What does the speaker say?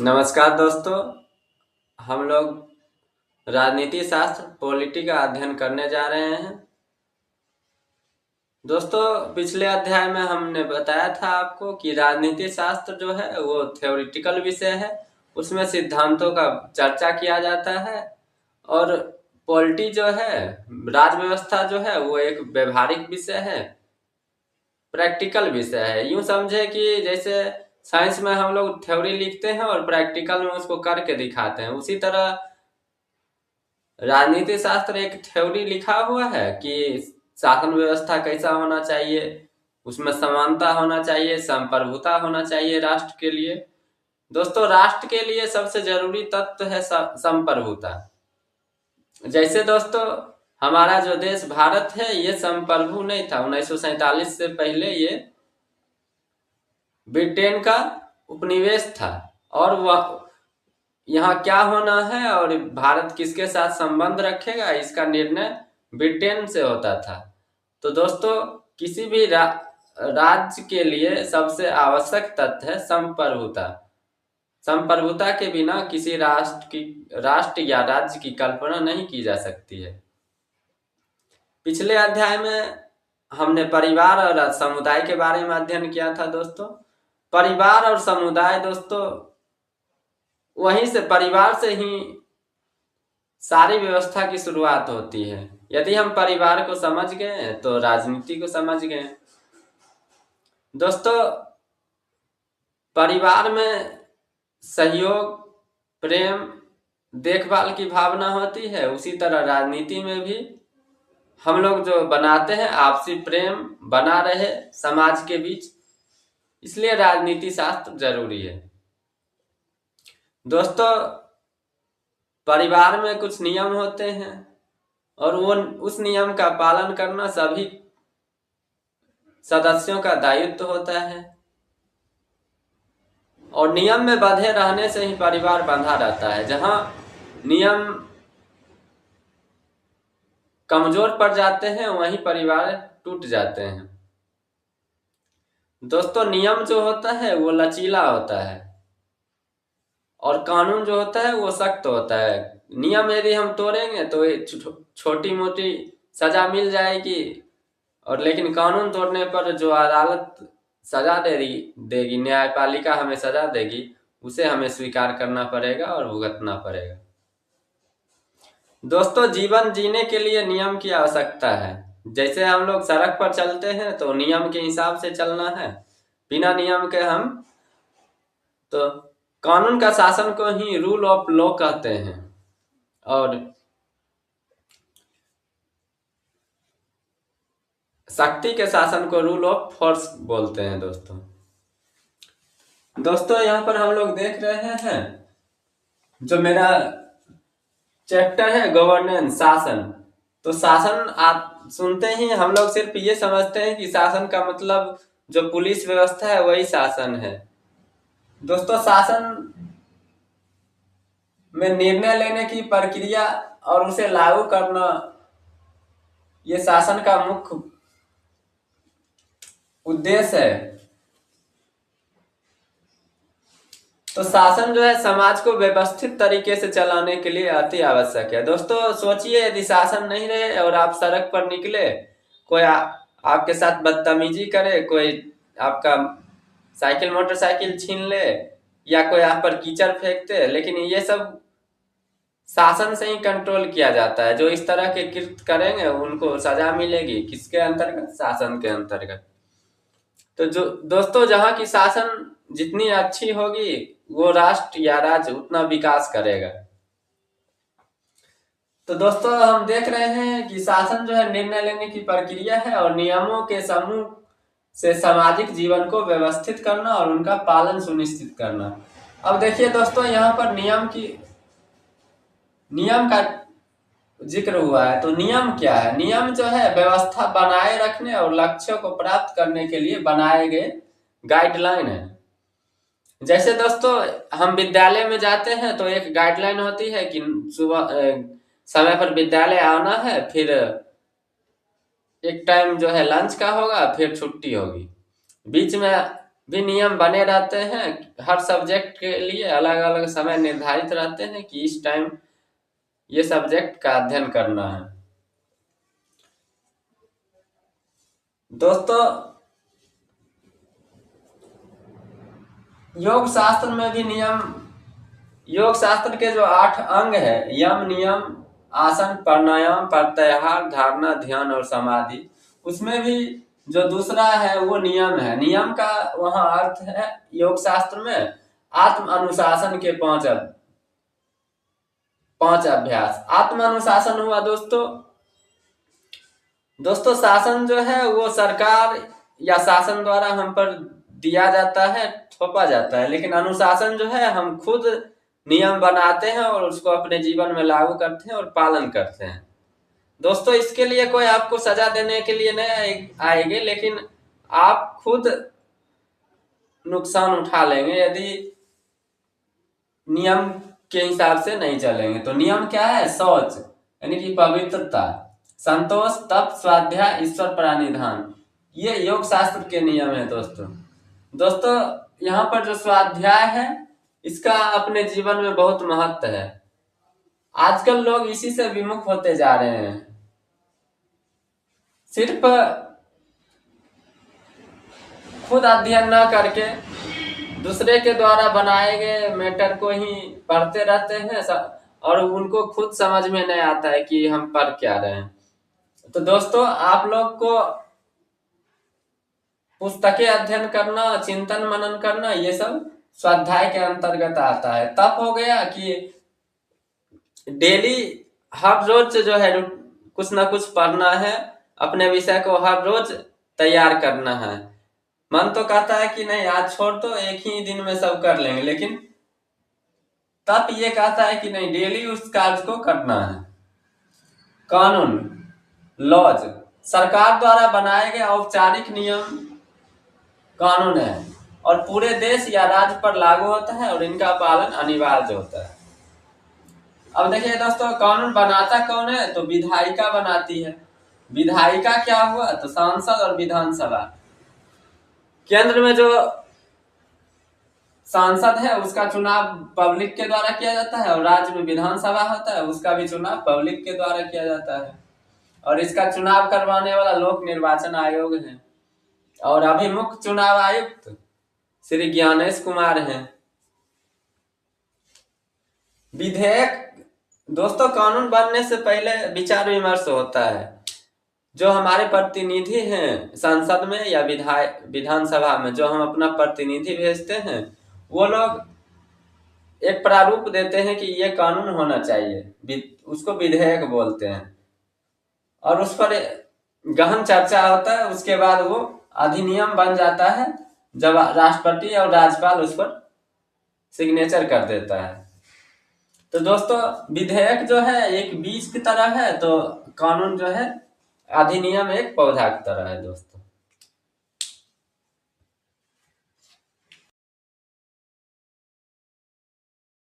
नमस्कार दोस्तों। हम लोग राजनीति शास्त्र पॉलिटी का अध्ययन करने जा रहे हैं। दोस्तों, पिछले अध्याय में हमने बताया था आपको कि राजनीति शास्त्र जो है वो थ्योरेटिकल विषय है। उसमें सिद्धांतों का चर्चा किया जाता है। और पॉलिटी जो है, राज व्यवस्था जो है, वो एक व्यवहारिक विषय है, प्रैक्टिकल विषय है। यूं समझे कि जैसे साइंस में हम लोग थ्योरी लिखते हैं और प्रैक्टिकल में उसको करके दिखाते हैं, उसी तरह राजनीति शास्त्र एक थ्योरी लिखा हुआ है कि शासन व्यवस्था कैसा होना चाहिए, उसमें समानता होना चाहिए, संप्रभुता होना चाहिए राष्ट्र के लिए। दोस्तों, राष्ट्र के लिए सबसे जरूरी तत्व है संप्रभुता। जैसे दोस्तों, हमारा जो देश भारत है ये संप्रभु नहीं था। 1947 से पहले ये ब्रिटेन का उपनिवेश था। और वह यहाँ क्या होना है और भारत किसके साथ संबंध रखेगा, इसका निर्णय ब्रिटेन से होता था। तो दोस्तों, किसी भी राज्य के लिए सबसे आवश्यक तथ्य है संप्रभुता। संप्रभुता के बिना किसी राष्ट्र या राज्य की कल्पना नहीं की जा सकती है। पिछले अध्याय में हमने परिवार और समुदाय के बारे में अध्ययन किया था। दोस्तों, परिवार और समुदाय, दोस्तों, वहीं से, परिवार से ही सारी व्यवस्था की शुरुआत होती है। यदि हम परिवार को समझ गए तो राजनीति को समझ गए। दोस्तों, परिवार में सहयोग, प्रेम, देखभाल की भावना होती है। उसी तरह राजनीति में भी हम लोग जो बनाते हैं, आपसी प्रेम बना रहे समाज के बीच, इसलिए राजनीति शास्त्र जरूरी है। दोस्तों, परिवार में कुछ नियम होते हैं और वो उस नियम का पालन करना सभी सदस्यों का दायित्व होता है। और नियम में बंधे रहने से ही परिवार बंधा रहता है। जहां नियम कमजोर पड़ जाते हैं वहीं परिवार टूट जाते हैं। दोस्तों, नियम जो होता है वो लचीला होता है और कानून जो होता है वो सख्त होता है। नियम यदि हम तोड़ेंगे तो छोटी मोटी सजा मिल जाएगी, और लेकिन कानून तोड़ने पर जो अदालत सजा देगी, न्यायपालिका हमें सजा देगी, उसे हमें स्वीकार करना पड़ेगा और भुगतना पड़ेगा। दोस्तों, जीवन जीने के लिए नियम की आवश्यकता है। जैसे हम लोग सड़क पर चलते हैं तो नियम के हिसाब से चलना है। बिना नियम के हम तो कानून का शासन को ही रूल ऑफ लॉ कहते हैं और शक्ति के शासन को रूल ऑफ फोर्स बोलते हैं। दोस्तों, यहाँ पर हम लोग देख रहे हैं जो मेरा चैप्टर है गवर्नेंस, शासन। तो शासन आप सुनते ही हम लोग सिर्फ ये समझते हैं कि शासन का मतलब जो पुलिस व्यवस्था है वही शासन है। दोस्तों, शासन में निर्णय लेने की प्रक्रिया और उसे लागू करना, ये शासन का मुख्य उद्देश्य है। तो शासन जो है समाज को व्यवस्थित तरीके से चलाने के लिए अति आवश्यक है। दोस्तों, सोचिए, यदि शासन नहीं रहे और आप सड़क पर निकले, कोई आपके साथ बदतमीजी करे, कोई आपका साइकिल मोटरसाइकिल छीन ले, या कोई आप पर कीचड़ फेंकते, लेकिन ये सब शासन से ही कंट्रोल किया जाता है। जो इस तरह के कृत्य करेंगे उनको सजा मिलेगी, किसके अंतर्गत? शासन के अंतर्गत। तो जो दोस्तों, जहां की शासन जितनी अच्छी होगी वो राष्ट्र या राज्य उतना विकास करेगा। तो दोस्तों, हम देख रहे हैं कि शासन जो है निर्णय लेने की प्रक्रिया है और नियमों के समूह से सामाजिक जीवन को व्यवस्थित करना और उनका पालन सुनिश्चित करना। अब देखिए दोस्तों, यहाँ पर नियम का जिक्र हुआ है। तो नियम क्या है? नियम जो है व्यवस्था बनाए रखने और लक्ष्यों को प्राप्त करने के लिए बनाए गए गाइडलाइन है। जैसे दोस्तों, हम विद्यालय में जाते हैं तो एक गाइडलाइन होती है कि सुबह समय पर विद्यालय आना है, फिर एक टाइम जो है लंच का होगा, फिर छुट्टी होगी। बीच में भी नियम बने रहते हैं। हर सब्जेक्ट के लिए अलग अलग समय निर्धारित रहते हैं कि इस टाइम ये सब्जेक्ट का अध्ययन करना है। दोस्तों, योग शास्त्र में भी नियम, योग शास्त्र के जो 8 अंग है, यम, नियम, आसन, प्राणायाम, प्रत्याहार, धारणा, ध्यान और समाधि, उसमें भी जो दूसरा है वो नियम है। नियम का वहां अर्थ है योग शास्त्र में आत्म अनुशासन के 5 अभ्यास। आत्म अनुशासन हुआ दोस्तों, शासन जो है वो सरकार या शासन द्वारा हम पर दिया जाता है, थोपा जाता है। लेकिन अनुशासन जो है हम खुद नियम बनाते हैं और उसको अपने जीवन में लागू करते हैं और पालन करते हैं। दोस्तों, इसके लिए कोई आपको सजा देने के लिए नहीं आएंगे, लेकिन आप खुद नुकसान उठा लेंगे यदि नियम के हिसाब से नहीं चलेंगे। तो नियम क्या है? शौच यानी कि पवित्रता, संतोष, तप, स्वाध्याय, ईश्वर प्राणिधान, ये योग शास्त्र के नियम है दोस्तों। यहाँ पर जो स्वाध्याय है इसका अपने जीवन में बहुत महत्व है। आजकल लोग इसी से विमुख होते जा रहे हैं। सिर्फ खुद अध्ययन न करके दूसरे के द्वारा बनाए गए मैटर को ही पढ़ते रहते हैं और उनको खुद समझ में नहीं आता है कि हम पढ़ क्या रहे हैं। तो दोस्तों, आप लोग को पुस्तकें अध्ययन करना, चिंतन मनन करना, ये सब स्वाध्याय के अंतर्गत आता है। तब हो गया कि डेली हर रोज जो है कुछ ना कुछ पढ़ना है, अपने विषय को हर रोज तैयार करना है। मन तो कहता है कि नहीं आज छोड़ दो, एक ही दिन में सब कर लेंगे, लेकिन तब ये कहता है कि नहीं, डेली उस कार्य को करना है। कानून, लॉज, सरकार द्वारा बनाए गए औपचारिक नियम कानून है और पूरे देश या राज्य पर लागू होता है और इनका पालन अनिवार्य होता है। अब देखिए दोस्तों, कानून बनाता कौन है? तो विधायिका बनाती है। विधायिका क्या हुआ? तो सांसद और विधानसभा। केंद्र में जो सांसद है उसका चुनाव पब्लिक के द्वारा किया जाता है और राज्य में विधानसभा होता है, उसका भी चुनाव पब्लिक के द्वारा किया जाता है। और इसका चुनाव करवाने वाला लोक निर्वाचन आयोग है और अभी मुख्य चुनाव आयुक्त श्री ज्ञानेश कुमार हैं। विधेयक, दोस्तों, कानून बनने से पहले विचार विमर्श होता है। जो हमारे प्रतिनिधि हैं संसद में या विधानसभा में, जो हम अपना प्रतिनिधि भेजते हैं, वो लोग एक प्रारूप देते हैं कि ये कानून होना चाहिए, उसको विधेयक बोलते हैं और उस पर गहन चर्चा होता है। उसके बाद वो अधिनियम बन जाता है जब राष्ट्रपति और राज्यपाल उस पर सिग्नेचर कर देता है। तो दोस्तों, विधेयक जो है एक बीज की तरह है, तो कानून जो है, अधिनियम एक पौधा की तरह है दोस्तों।